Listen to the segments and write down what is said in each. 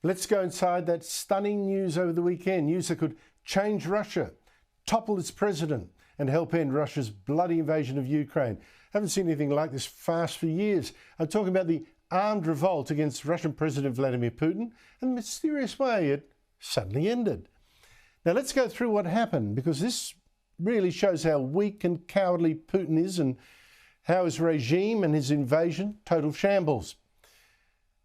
Let's go inside that stunning news over the weekend. News that could change Russia, topple its president, and help end Russia's bloody invasion of Ukraine. Haven't seen anything like this fast for years. I'm talking about the armed revolt against Russian President Vladimir Putin and the mysterious way it suddenly ended. Now let's go through what happened, because this really shows how weak and cowardly Putin is and how his regime and his invasion total shambles.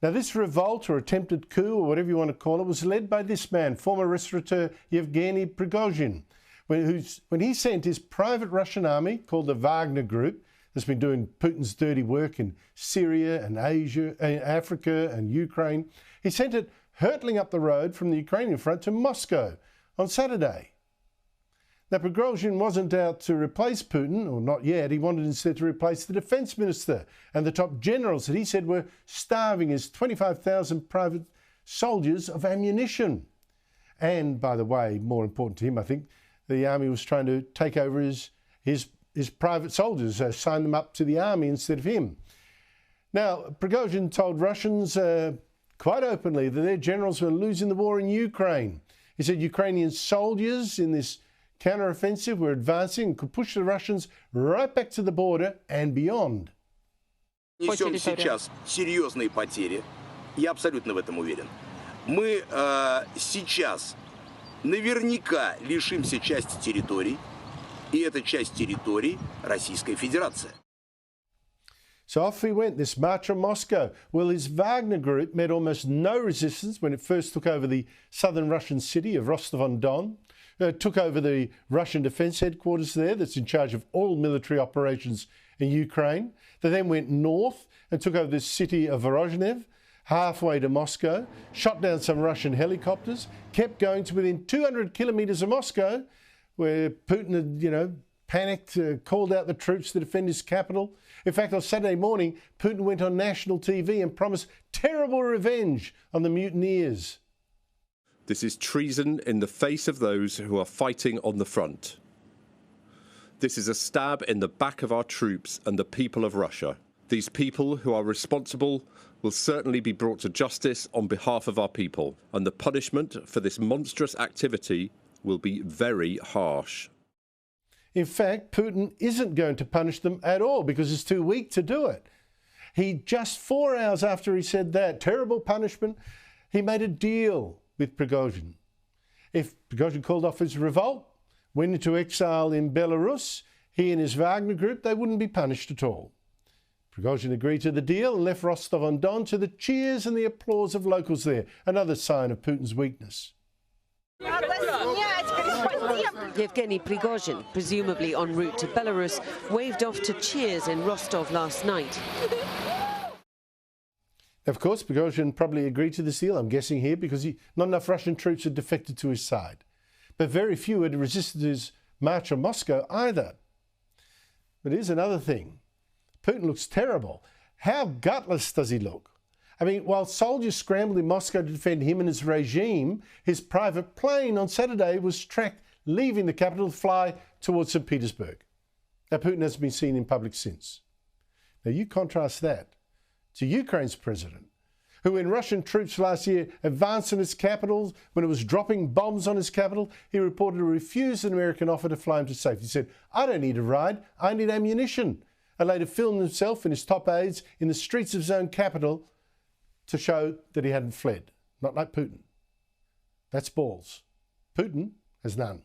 Now this revolt, or attempted coup, or whatever you want to call it, was led by this man, former restaurateur Yevgeny Prigozhin, when he sent his private Russian army, called the Wagner Group, that's been doing Putin's dirty work in Syria and Asia, Africa and Ukraine. He sent it hurtling up the road from the Ukrainian front to Moscow on Saturday. Now, Prigozhin wasn't out to replace Putin, or not yet. He wanted instead to replace the defence minister and the top generals that he said were starving his 25,000 private soldiers of ammunition. And, by the way, more important to him, I think, the army was trying to take over his private soldiers, sign them up to the army instead of him. Now, Prigozhin told Russians quite openly that their generals were losing the war in Ukraine. He said Ukrainian soldiers in this counter-offensive were advancing and could push the Russians right back to the border and beyond. Несем сейчас серьезные потери. Я абсолютно в этом уверен. Мы сейчас наверняка лишимся части территорий, и это часть территорий Российской Федерации. So off he went, this march on Moscow. Well, his Wagner group met almost no resistance when it first took over the southern Russian city of Rostov-on-Don. Took over the Russian defence headquarters there that's in charge of all military operations in Ukraine. They then went north and took over the city of Vorozhnev, halfway to Moscow, shot down some Russian helicopters, kept going to within 200 kilometres of Moscow, where Putin had, panicked, called out the troops to defend his capital. In fact, on Saturday morning, Putin went on national TV and promised terrible revenge on the mutineers. This is treason in the face of those who are fighting on the front. This is a stab in the back of our troops and the people of Russia. These people who are responsible will certainly be brought to justice on behalf of our people, and the punishment for this monstrous activity will be very harsh. In fact, Putin isn't going to punish them at all because he's too weak to do it. Just 4 hours after he said that terrible punishment, he made a deal with Prigozhin. If Prigozhin called off his revolt, went into exile in Belarus, he and his Wagner group, they wouldn't be punished at all. Prigozhin agreed to the deal and left Rostov-on-Don to the cheers and the applause of locals there, another sign of Putin's weakness. Yevgeny Prigozhin, presumably en route to Belarus, waved off to cheers in Rostov last night. Of course, Prigozhin probably agreed to this deal, I'm guessing here, because not enough Russian troops had defected to his side. But very few had resisted his march on Moscow either. But here's another thing. Putin looks terrible. How gutless does he look? I mean, while soldiers scrambled in Moscow to defend him and his regime, his private plane on Saturday was tracked, leaving the capital to fly towards St. Petersburg. Now, Putin hasn't been seen in public since. Now, you contrast that to Ukraine's president, who, when Russian troops last year advanced on its capital, when it was dropping bombs on his capital, he reportedly refused an American offer to fly him to safety. He said, "I don't need a ride, I need ammunition," and later filmed himself and his top aides in the streets of his own capital to show that he hadn't fled. Not like Putin. That's balls. Putin has none.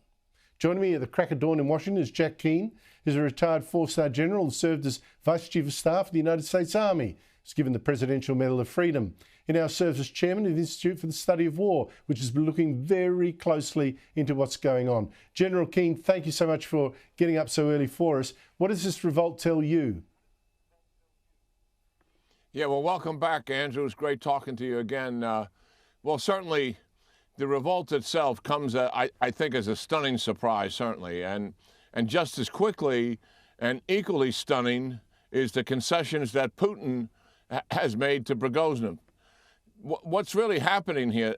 Joining me at the crack of dawn in Washington is Jack Keane, who's a retired four-star general and served as Vice Chief of Staff of the United States Army. He's given the Presidential Medal of Freedom. He now serves as chairman of the Institute for the Study of War, which has been looking very closely into what's going on. General Keane, thank you so much for getting up so early for us. What does this revolt tell you? Yeah, well, welcome back, Andrew. It's great talking to you again. Well, certainly the revolt itself comes, I think, as a stunning surprise, certainly. And just as quickly and equally stunning is the concessions that Putin has made to Prigozhin. What's really happening here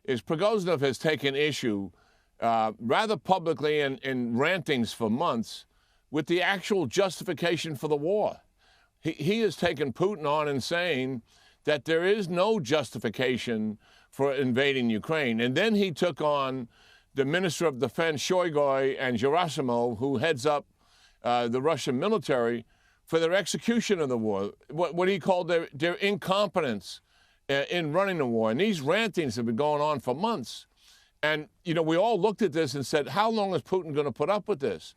is Prigozhin has taken issue rather publicly in rantings for months with the actual justification for the war. He has taken Putin on and saying that there is no justification for invading Ukraine. And then he took on the Minister of Defense, Shoigu, and Gerasimov, who heads up the Russian military, for their execution of the war, what he called their incompetence in running the war. And these rantings have been going on for months. And, you know, we all looked at this and said, how long is Putin going to put up with this?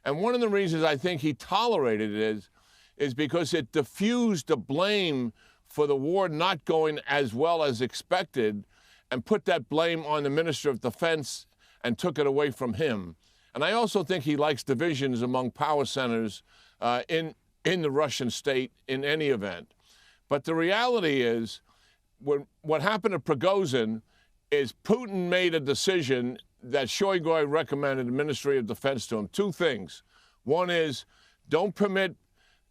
And one of the reasons I think he tolerated it is because it diffused the blame for the war not going as well as expected and put that blame on the Minister of Defense and took it away from him. And I also think he likes divisions among power centers in the Russian state in any event. But the reality is, what happened to Prigozhin is Putin made a decision that Shoigu recommended the Ministry of Defense to him. Two things. One is, don't permit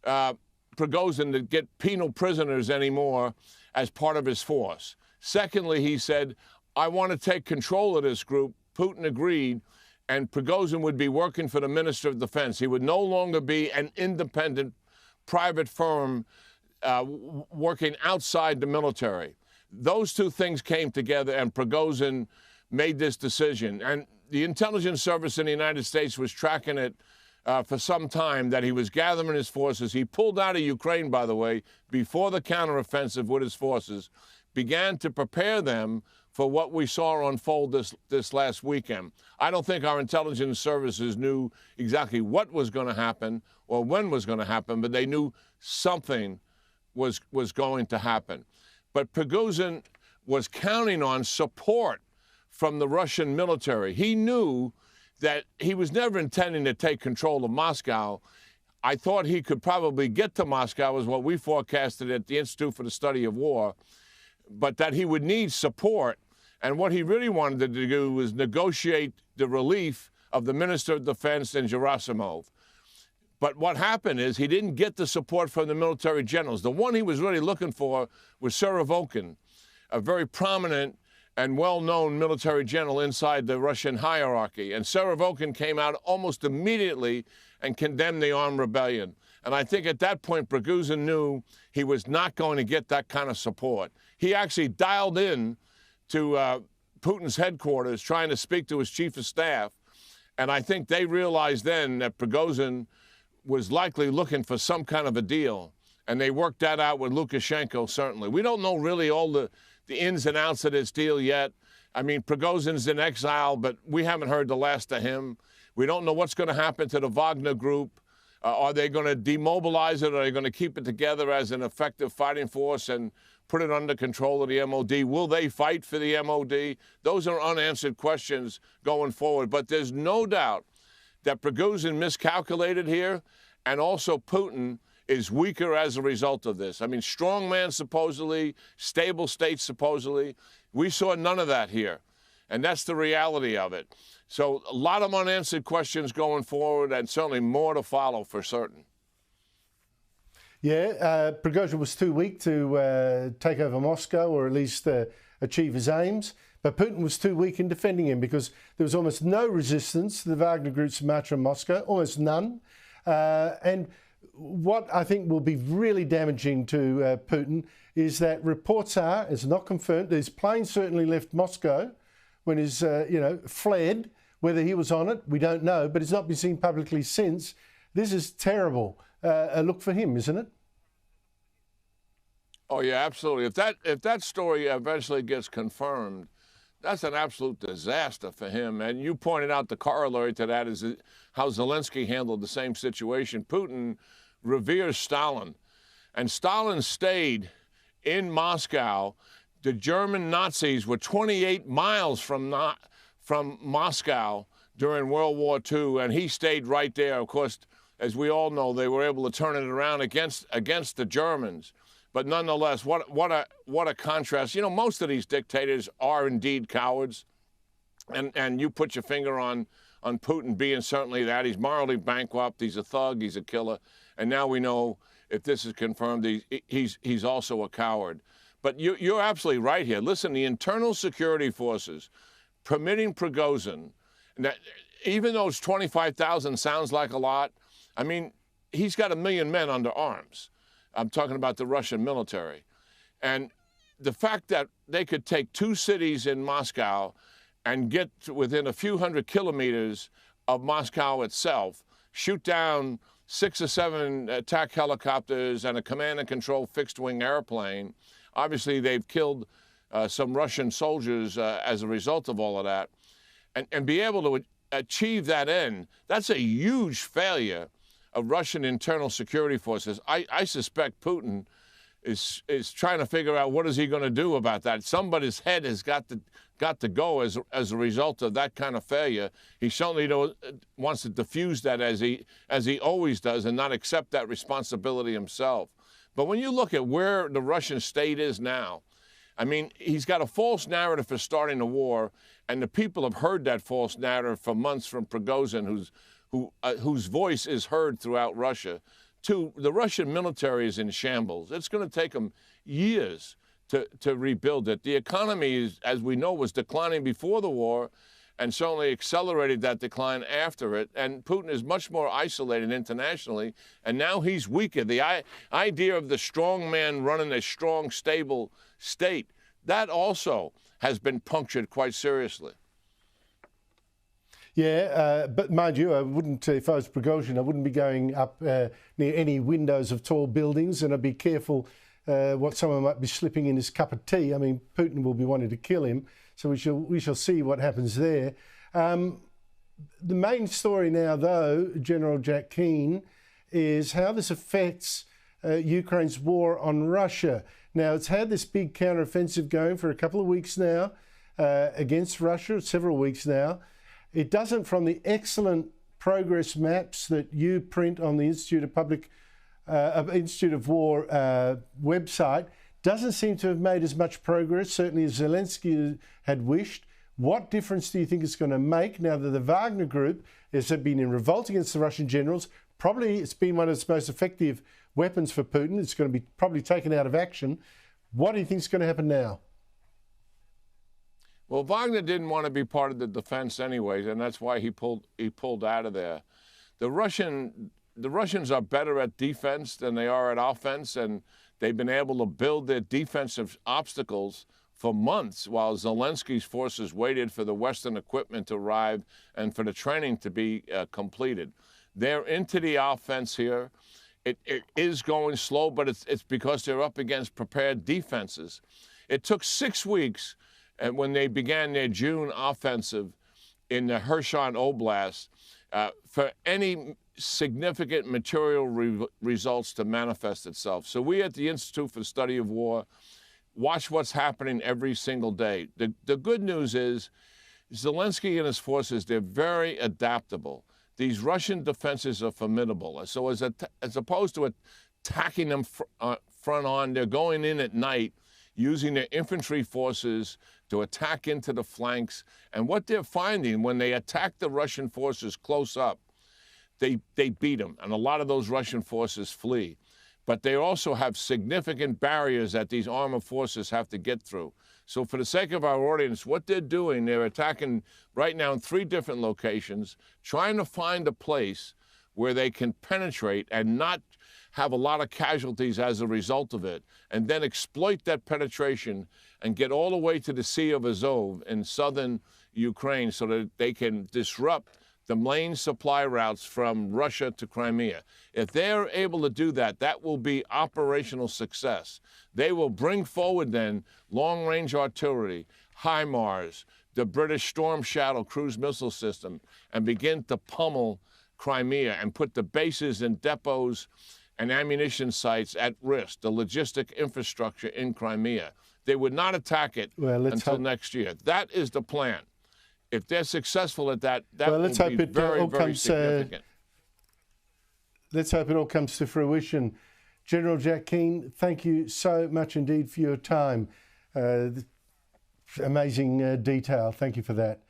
Prigozhin to get penal prisoners anymore as part of his force. Secondly, he said, I want to take control of this group. Putin agreed, and Prigozhin would be working for the Minister of Defense. He would no longer be an independent private firm working outside the military. Those two things came together, and Prigozhin made this decision. And the intelligence service in the United States was tracking it for some time, that he was gathering his forces. He pulled out of Ukraine, by the way, before the counteroffensive with his forces, began to prepare them for what we saw unfold this last weekend. I don't think our intelligence services knew exactly what was going to happen or when was going to happen, but they knew something was going to happen. But Prigozhin was counting on support from the Russian military. He knew that he was never intending to take control of Moscow. I thought he could probably get to Moscow, is what we forecasted at the Institute for the Study of War, but that he would need support. And what he really wanted to do was negotiate the relief of the Minister of Defense and Gerasimov. But what happened is he didn't get the support from the military generals. The one he was really looking for was Surovikin, a very prominent and well-known military general inside the Russian hierarchy. And Surovikin came out almost immediately and condemned the armed rebellion. And I think at that point, Prigozhin knew he was not going to get that kind of support. He actually dialed in to Putin's headquarters trying to speak to his chief of staff. And I think they realized then that Prigozhin was likely looking for some kind of a deal. And they worked that out with Lukashenko, certainly. We don't know really all the ins and outs of this deal yet. I mean, Prigozhin's in exile, but we haven't heard the last of him. We don't know what's going to happen to the Wagner group. Are they going to demobilize it? Or are they going to keep it together as an effective fighting force and put it under control of the MOD? Will they fight for the MOD? Those are unanswered questions going forward. But there's no doubt that Prigozhin miscalculated here, and also Putin is weaker as a result of this. I mean, strong man supposedly, stable state supposedly. We saw none of that here, and that's the reality of it. So a lot of unanswered questions going forward, and certainly more to follow for certain. Yeah, Prigozhin was too weak to take over Moscow, or at least achieve his aims. But Putin was too weak in defending him, because there was almost no resistance to the Wagner group's march on Moscow, almost none. And what I think will be really damaging to Putin is that reports are, it's not confirmed, his plane certainly left Moscow when he's, fled. Whether he was on it, we don't know, but it's not been seen publicly since. This is terrible. A look for him, isn't it? Oh, yeah, absolutely. If that story eventually gets confirmed, that's an absolute disaster for him. And you pointed out the corollary to that is how Zelensky handled the same situation. Putin reveres Stalin, and Stalin stayed in Moscow. The German Nazis were 28 miles from Moscow during World War II, and he stayed right there. Of course, as we all know, they were able to turn it around against the Germans. But nonetheless, what a contrast. You know, most of these dictators are indeed cowards, and you put your finger on Putin being certainly that. He's morally bankrupt. He's a thug. He's a killer. And now we know, if this is confirmed, he's also a coward. But you're absolutely right here. Listen, the internal security forces permitting Prigozhin, that even though 25,000 sounds like a lot, I mean, he's got 1 million men under arms. I'm talking about the Russian military. And the fact that they could take two cities in Moscow and get within a few hundred kilometers of Moscow itself, shoot down 6 or 7 attack helicopters and a command and control fixed-wing airplane. Obviously, they've killed some Russian soldiers as a result of all of that. And be able to achieve that end, that's a huge failure of Russian internal security forces. I suspect Putin is trying to figure out what is he going to do about that. Somebody's head has got to go as a result of that kind of failure. He certainly wants to diffuse that as he always does and not accept that responsibility himself. But when you look at where the Russian state is now, I mean, he's got a false narrative for starting a war, and the people have heard that false narrative for months from Prigozhin, whose voice is heard throughout Russia. The Russian military is in shambles. It's going to take them years to rebuild it. The economy, as we know, was declining before the war and certainly accelerated that decline after it. And Putin is much more isolated internationally, and now he's weaker. The idea of the strong man running a strong, stable state, that also has been punctured quite seriously. Yeah, but mind you, I wouldn't, if I was Prigozhin, I wouldn't be going up near any windows of tall buildings, and I'd be careful what someone might be slipping in his cup of tea. I mean, Putin will be wanting to kill him, so we shall see what happens there. The main story now, though, General Jack Keane, is how this affects Ukraine's war on Russia. Now, it's had this big counteroffensive going for a couple of weeks now against Russia, several weeks now. It doesn't, from the excellent progress maps that you print on the Institute of War website, doesn't seem to have made as much progress, certainly as Zelensky had wished. What difference do you think it's going to make now that the Wagner group has been in revolt against the Russian generals? Probably it's been one of its most effective weapons for Putin. It's going to be probably taken out of action. What do you think is going to happen now? Well, Wagner didn't want to be part of the defense anyways, and that's why he pulled out of there. The Russians are better at defense than they are at offense, and they've been able to build their defensive obstacles for months while Zelensky's forces waited for the Western equipment to arrive and for the training to be completed. They're into the offense here. It is going slow, but it's because they're up against prepared defenses. It took 6 weeks, and when they began their June offensive in the Kherson Oblast, for any significant material results to manifest itself. So we at the Institute for the Study of War watch what's happening every single day. The good news is Zelensky and his forces, they're very adaptable. These Russian defenses are formidable. So as opposed to attacking them front on, they're going in at night using their infantry forces to attack into the flanks. And what they're finding when they attack the Russian forces close up, they beat them. And a lot of those Russian forces flee. But they also have significant barriers that these armored forces have to get through. So for the sake of our audience, what they're doing, they're attacking right now in 3 different locations, trying to find a place where they can penetrate and not have a lot of casualties as a result of it, and then exploit that penetration and get all the way to the Sea of Azov in southern Ukraine so that they can disrupt the main supply routes from Russia to Crimea. If they're able to do that, that will be operational success. They will bring forward then long-range artillery, HIMARS, the British Storm Shadow cruise missile system, and begin to pummel Crimea and put the bases and depots and ammunition sites at risk, the logistic infrastructure in Crimea. They would not attack it until next year. That is the plan. If they're successful at that, that will be very, very significant. Let's hope it all comes to fruition. General Jack Keane, thank you so much indeed for your time. Amazing detail. Thank you for that.